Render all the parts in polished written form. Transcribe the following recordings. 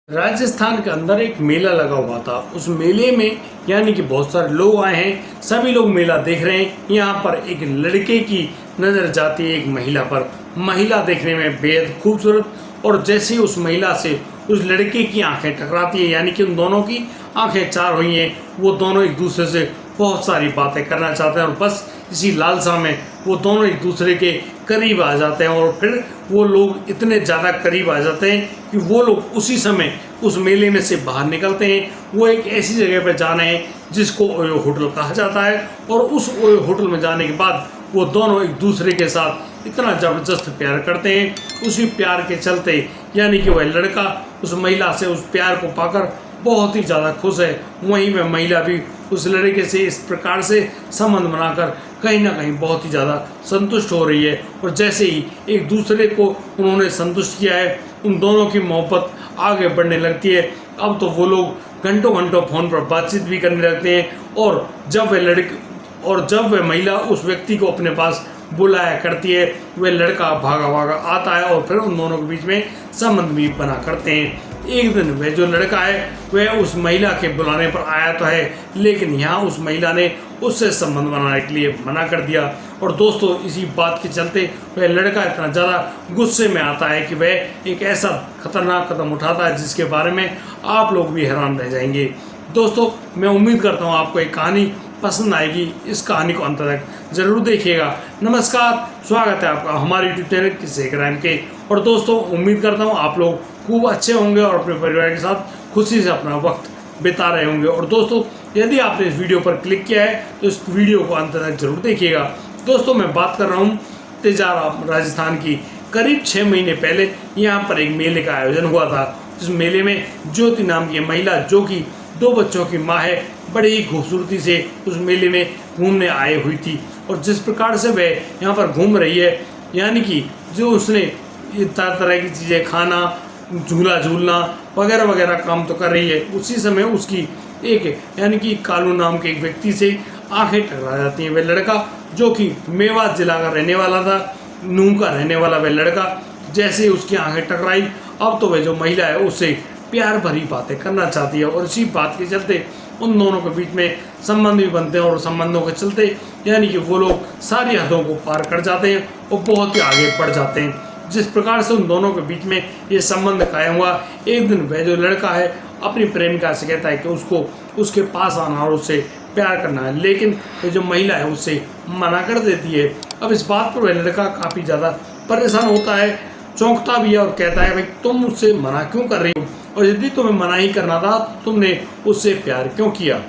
राजस्थान के अंदर एक मेला लगा हुआ था। उस मेले में यानी कि बहुत सारे लोग आए हैं, सभी लोग मेला देख रहे हैं। यहाँ पर एक लड़के की नज़र जाती है एक महिला पर। महिला देखने में बेहद खूबसूरत, और जैसे ही उस महिला से उस लड़के की आंखें टकराती है, यानी कि उन दोनों की आंखें चार हुई हैं, वो दोनों एक दूसरे से बहुत सारी बातें करना चाहते हैं, और बस इसी लालसा में वो दोनों एक दूसरे के करीब आ जाते हैं। और फिर वो लोग इतने ज़्यादा करीब आ जाते हैं कि वो लोग उसी समय उस मेले में से बाहर निकलते हैं। वो एक ऐसी जगह पर जाना है जिसको ओयो होटल कहा जाता है, और उस ओयो होटल में जाने के बाद वो दोनों एक दूसरे के साथ इतना ज़बरदस्त प्यार करते हैं। उसी प्यार के चलते यानी कि वह लड़का उस महिला से उस प्यार को पाकर बहुत ही ज़्यादा खुश है, वहीं वह महिला भी उस लड़के से इस प्रकार से संबंध बनाकर कहीं ना कहीं बहुत ही ज़्यादा संतुष्ट हो रही है। और जैसे ही एक दूसरे को उन्होंने संतुष्ट किया है, उन दोनों की मोहब्बत आगे बढ़ने लगती है। अब तो वो लोग घंटों घंटों फ़ोन पर बातचीत भी करने लगते हैं, और जब वह महिला उस व्यक्ति को अपने पास बुलाया करती है, वह लड़का भागा भागा आता है, और फिर उन दोनों के बीच में संबंध भी बना करते हैं। एक दिन वह जो लड़का है वह उस महिला के बुलाने पर आया तो है, लेकिन यहाँ उस महिला ने उससे संबंध बनाने के लिए मना कर दिया। और दोस्तों, इसी बात के चलते वह लड़का इतना ज़्यादा गुस्से में आता है कि वह एक ऐसा खतरनाक कदम उठाता है जिसके बारे में आप लोग भी हैरान रह जाएंगे। दोस्तों, मैं उम्मीद करता हूँ आपको एक कहानी पसंद आएगी। इस कहानी को अंत तक जरूर देखिएगा। नमस्कार, स्वागत है आपका हमारे यूट्यूब चैनल किस्से क्राइम के। और दोस्तों, उम्मीद करता हूँ आप लोग खूब अच्छे होंगे और अपने परिवार के साथ खुशी से अपना वक्त बिता रहे होंगे। और दोस्तों, यदि आपने इस वीडियो पर क्लिक किया है तो इस वीडियो को अंत तक जरूर देखिएगा। दोस्तों, मैं बात कर रहा हूँ तेजारा राजस्थान की। करीब 6 महीने पहले यहाँ पर एक मेले का आयोजन हुआ था। इस मेले में ज्योति नाम की महिला, जो कि 2 बच्चों की माँ है, बड़ी ही खूबसूरती से उस मेले में घूमने आई हुई थी। और जिस प्रकार से वह यहाँ पर घूम रही है, यानी कि जो उसने तरह तरह की चीज़ें खाना, झूला झूलना वगैरह वगैरह काम तो कर रही है, उसी समय उसकी एक यानी कि कालू नाम के एक व्यक्ति से आंखें टकरा जाती हैं। वह लड़का, जो कि मेवात जिला का रहने वाला था, नूह का रहने वाला वह लड़का, जैसे ही उसकी आंखें टकराई, अब तो वह जो महिला है उससे प्यार भरी बातें करना चाहती है। और इसी बात के चलते उन दोनों के बीच में संबंध भी बनते हैं, और संबंधों के चलते यानी कि वो लोग सारी हदों को पार कर जाते हैं और बहुत ही आगे बढ़ जाते हैं। जिस प्रकार से उन दोनों के बीच में ये संबंध कायम हुआ, एक दिन वह जो लड़का है अपनी प्रेमिका से कहता है कि उसको उसके पास आना और उससे प्यार करना है, लेकिन वह जो महिला है उससे मना कर देती है। अब इस बात पर वह लड़का काफ़ी ज़्यादा परेशान होता है, चौंकता भी है, और कहता है, भाई तुम मुझसे मना क्यों कर रही हो, और यदि तुम्हें मना ही करना था तुमने उससे प्यार क्यों किया।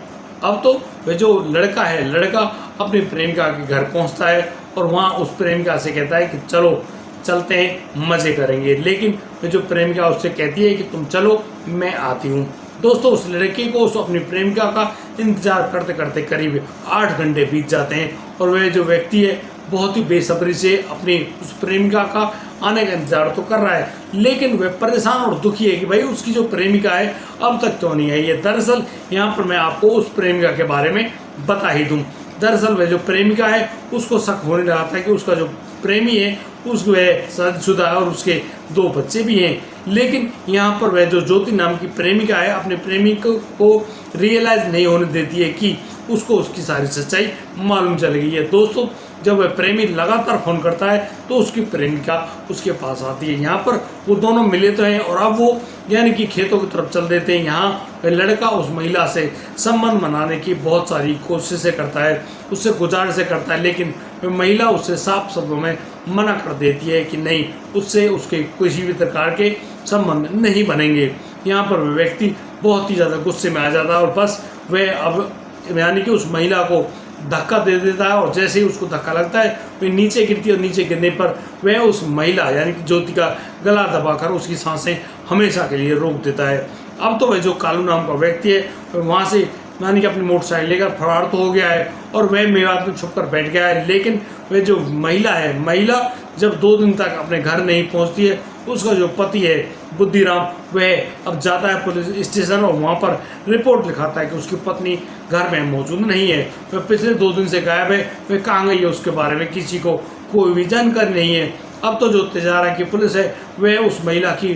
अब तो वह जो लड़का है, लड़का अपनी प्रेमिका के घर पहुंचता है, और वहां उस प्रेमिका से कहता है कि चलो चलते हैं, मज़े करेंगे। लेकिन वह जो प्रेमिका उससे कहती है कि तुम चलो, मैं आती हूँ। दोस्तों, उस लड़के को उस अपनी प्रेमिका का इंतजार करते करते करीब 8 घंटे बीत जाते हैं, और वह जो व्यक्ति है बहुत ही बेसब्री से अपनी उस प्रेमिका का आने का इंतजार तो कर रहा है, लेकिन वह परेशान और दुखी है कि भाई उसकी जो प्रेमिका है अब तक क्यों नहीं आई है। दरअसल यहाँ पर मैं आपको उस प्रेमिका के बारे में बता ही दूँ। दरअसल वह जो प्रेमिका है उसको शक होने लगा था कि उसका जो प्रेमी है उस वह शादीशुदा है और उसके 2 बच्चे भी हैं। लेकिन यहाँ पर वह जो ज्योति नाम की प्रेमिका है अपने प्रेमिक को रियलाइज़ नहीं होने देती है कि उसको उसकी सारी सच्चाई मालूम चल गई है। दोस्तों, जब वह प्रेमी लगातार फ़ोन करता है तो उसकी प्रेमिका उसके पास आती है। यहाँ पर वो दोनों मिले तो हैं, और अब वो यानी कि खेतों की तरफ चल देते हैं। यहाँ वह लड़का उस महिला से संबंध बनाने की बहुत सारी कोशिशें करता है, उससे गुजारिशें करता है, लेकिन वह महिला उससे साफ शब्दों में मना कर देती है कि नहीं, उससे उसके किसी भी प्रकार के संबंध नहीं बनेंगे। यहाँ पर वह व्यक्ति बहुत ही ज़्यादा गुस्से में आ जाता है, और बस वह अब यानी कि उस महिला को धक्का दे देता है, और जैसे ही उसको धक्का लगता है वह नीचे गिरती है, और नीचे गिरने पर वह उस महिला यानी कि ज्योति का गला दबाकर उसकी सांसें हमेशा के लिए रोक देता है। अब तो वह जो कालू नाम का व्यक्ति है वहाँ से यानी कि अपनी मोटरसाइकिल लेकर फरार तो हो गया है, और वह मेवात में छुप कर बैठ गया है। लेकिन वह जो महिला है, महिला जब 2 दिन तक अपने घर नहीं पहुँचती है, उसका जो पति है बुद्धिराम, वह अब जाता है पुलिस स्टेशन, और वहाँ पर रिपोर्ट लिखाता है कि उसकी पत्नी घर में मौजूद नहीं है। वह पिछले 2 दिन से गायब है, वह कहाँ गई है उसके बारे में किसी को कोई भी जानकारी नहीं है। अब तो जो तेजारा की पुलिस है वह उस महिला की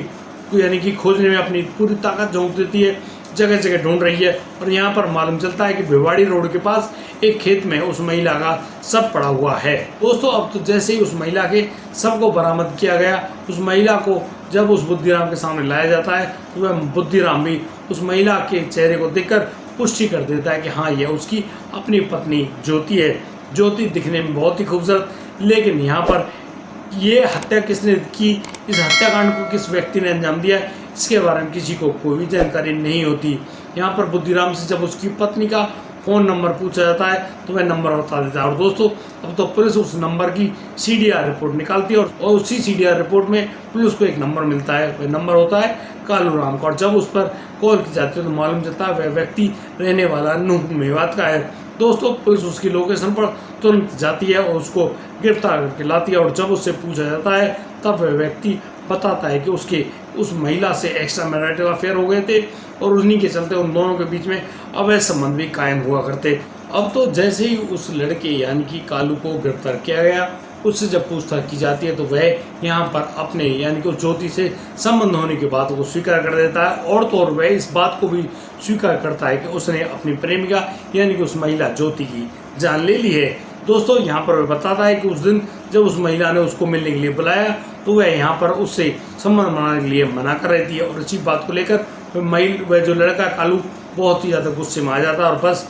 यानी कि खोजने में अपनी पूरी ताकत झोंक देती है, जगह जगह ढूंढ रही है। और यहाँ पर मालूम चलता है कि भिवाड़ी रोड के पास एक खेत में उस महिला का शव पड़ा हुआ है। दोस्तों अब तो जैसे ही उस महिला के शव को बरामद किया गया, उस महिला को जब उस बुद्धिराम के सामने लाया जाता है तो वह बुद्धिराम भी उस महिला के चेहरे को देखकर पुष्टि कर देता है कि हाँ, यह उसकी अपनी पत्नी ज्योति है। ज्योति दिखने में बहुत ही खूबसूरत, लेकिन यहाँ पर ये हत्या किसने की, इस हत्याकांड को किस व्यक्ति ने अंजाम दिया, इसके बारे में किसी को कोई भी जानकारी नहीं होती। यहाँ पर बुद्धिराम से जब उसकी पत्नी का फ़ोन नंबर पूछा जाता है तो वह नंबर बता देता है। और दोस्तों अब तो पुलिस उस नंबर की CDR रिपोर्ट निकालती है और उसी CDR रिपोर्ट में पुलिस को एक नंबर मिलता है। वह नंबर होता है कालू राम का, और जब उस पर कॉल की जाती है तो मालूम चलता है वह व्यक्ति रहने वाला नूह मेवात का है। दोस्तों पुलिस उसकी लोकेशन पर तुरंत जाती है और उसको गिरफ्तार करके लाती है। और जब उससे पूछा जाता है तब वह व्यक्ति बताता है कि उसके उस महिला से एक्स्ट्रा मैरिटल अफेयर हो गए थे और उन्हीं के चलते उन दोनों के बीच में अवैध संबंध भी कायम हुआ करते। अब तो जैसे ही उस लड़के यानी कि कालू को गिरफ्तार किया गया, उससे जब पूछताछ की जाती है तो वह यहाँ पर अपने यानी कि उस ज्योति से संबंध होने की बात को स्वीकार कर देता है। और तो और वह इस बात को भी स्वीकार करता है कि उसने अपनी प्रेमिका यानी कि उस महिला ज्योति की जान ले ली है। दोस्तों यहाँ पर वह बताता है कि उस दिन जब उस महिला ने उसको मिलने के लिए बुलाया तो वह यहाँ पर उससे संबंध बनाने के लिए मना कर रही थी। और इसी बात को लेकर वह जो लड़का कालू बहुत ही ज़्यादा गुस्से में आ जाता है और बस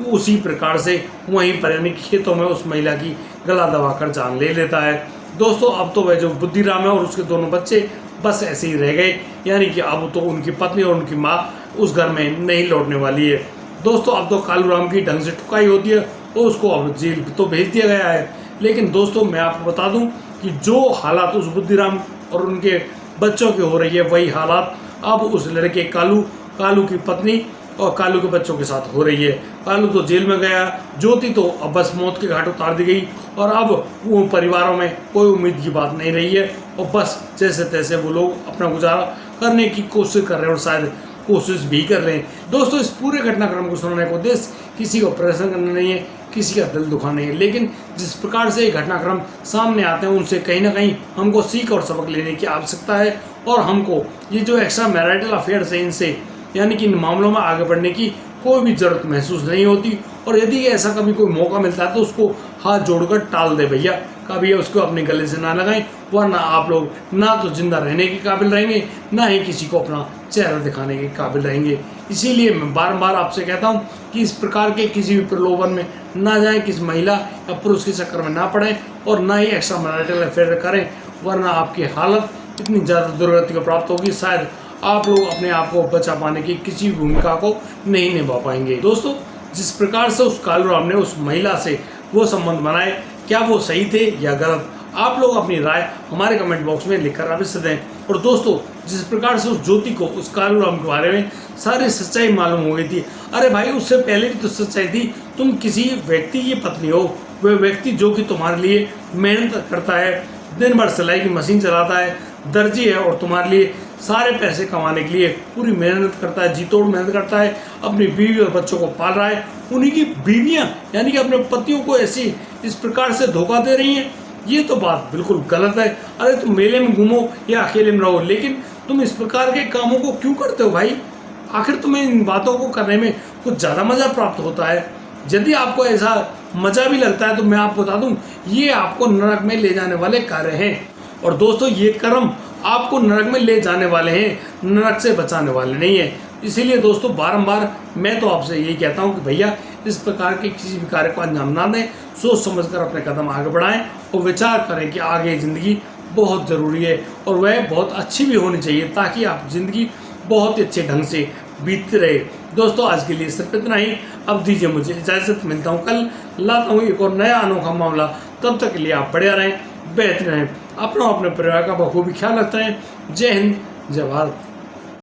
उसी प्रकार से वहीं पर यानी खेतों में उस महिला की गला दबाकर जान ले लेता है। दोस्तों अब तो वह जो बुद्धिराम है और उसके दोनों बच्चे बस ऐसे ही रह गए, यानी कि अब तो उनकी पत्नी और उनकी माँ उस घर में नहीं लौटने वाली है। दोस्तों अब तो कालू राम की ढंग से ठुकाई होती है और उसको अब जेल तो भेज दिया गया है। लेकिन दोस्तों मैं आपको बता दूं कि जो हालात उस बुद्धिराम और उनके बच्चों के हो रही है, वही हालात अब उस लड़के कालू की पत्नी और कालू के बच्चों के साथ हो रही है। कालू तो जेल में गया, ज्योति तो अब बस मौत के घाट उतार दी गई और अब वो परिवारों में कोई उम्मीद की बात नहीं रही है और बस जैसे तैसे वो लोग अपना गुजारा करने की कोशिश कर रहे हैं और शायद कोशिश भी कर रहे हैं। दोस्तों इस पूरे घटनाक्रम को सुनाने को उद्देश्य किसी को परेशान करना नहीं है, किसी का दिल दुखाना नहीं है, लेकिन जिस प्रकार से ये घटनाक्रम सामने आते हैं उनसे कहीं ना कहीं हमको सीख और सबक लेने की आवश्यकता है। और हमको ये जो एक्स्ट्रा मैरिटल अफेयर्स है इनसे यानी कि इन मामलों में आगे बढ़ने की कोई भी ज़रूरत महसूस नहीं होती। और यदि ऐसा कभी कोई मौका मिलता है तो उसको हाथ जोड़कर टाल दे भैया, कभी उसको अपने गले से ना लगाएं, वरना आप लोग ना तो जिंदा रहने के काबिल रहेंगे, ना ही किसी को अपना चेहरा दिखाने के काबिल रहेंगे। इसीलिए मैं बार आपसे कहता हूं कि इस प्रकार के किसी भी प्रलोभन में ना जाएं, किसी महिला या पुरुष के चक्कर में ना पड़ें और ना ही एक्स्ट्रा मैरिटल अफेयर करें, वरना आपकी हालत इतनी ज़्यादा दुर्गति को प्राप्त होगी, शायद आप लोग अपने आप को बचा पाने की किसी भूमिका को नहीं निभा पाएंगे। दोस्तों जिस प्रकार से उस कालू राम ने उस महिला से वो संबंध बनाए, क्या वो सही थे या गलत, आप लोग अपनी राय हमारे कमेंट बॉक्स में लिखकर अवश्य दें। और दोस्तों जिस प्रकार से उस ज्योति को उस कालू राम के बारे में सारी सच्चाई मालूम हो गई थी, अरे भाई उससे पहले भी तो सच्चाई थी, तुम किसी व्यक्ति की पत्नी हो, वह व्यक्ति जो कि तुम्हारे लिए मेहनत करता है, दिन भर सिलाई की मशीन चलाता है, दर्जी है और तुम्हारे लिए सारे पैसे कमाने के लिए पूरी मेहनत करता है, जी तोड़ मेहनत करता है, अपनी बीवी और बच्चों को पाल रहा है, उन्हीं की बीवियां यानी कि अपने पतियों को ऐसी इस प्रकार से धोखा दे रही हैं, ये तो बात बिल्कुल गलत है। अरे तुम मेले में घूमो या अकेले में रहो, लेकिन तुम इस प्रकार के कामों को क्यों करते हो भाई? आखिर तुम्हें इन बातों को करने में कुछ ज़्यादा मज़ा प्राप्त होता है। यदि आपको ऐसा मज़ा भी लगता है तो मैं आपको बता दूं, ये आपको नरक में ले जाने वाले कार्य हैं। और दोस्तों ये कर्म आपको नरक में ले जाने वाले हैं, नरक से बचाने वाले नहीं है। इसीलिए दोस्तों बारंबार मैं तो आपसे यही कहता हूं कि भैया इस प्रकार के किसी भी कार्य को अंजाम ना दें, सोच समझकर अपने कदम आगे बढ़ाएं और विचार करें कि आगे ज़िंदगी बहुत ज़रूरी है और वह बहुत अच्छी भी होनी चाहिए, ताकि आप ज़िंदगी बहुत ही अच्छे ढंग से बीतती रहे। दोस्तों आज के लिए सिर्फ इतना ही, अब दीजिए मुझे इजाज़त, मिलता हूँ कल, लाता हूँ एक और नया अनोखा मामला। तब तक के लिए आप बढ़िया रहें, बेहतर रहें, अपना अपने परिवार का बखूबी ख्याल रखते हैं। जय हिंद, जय भारत।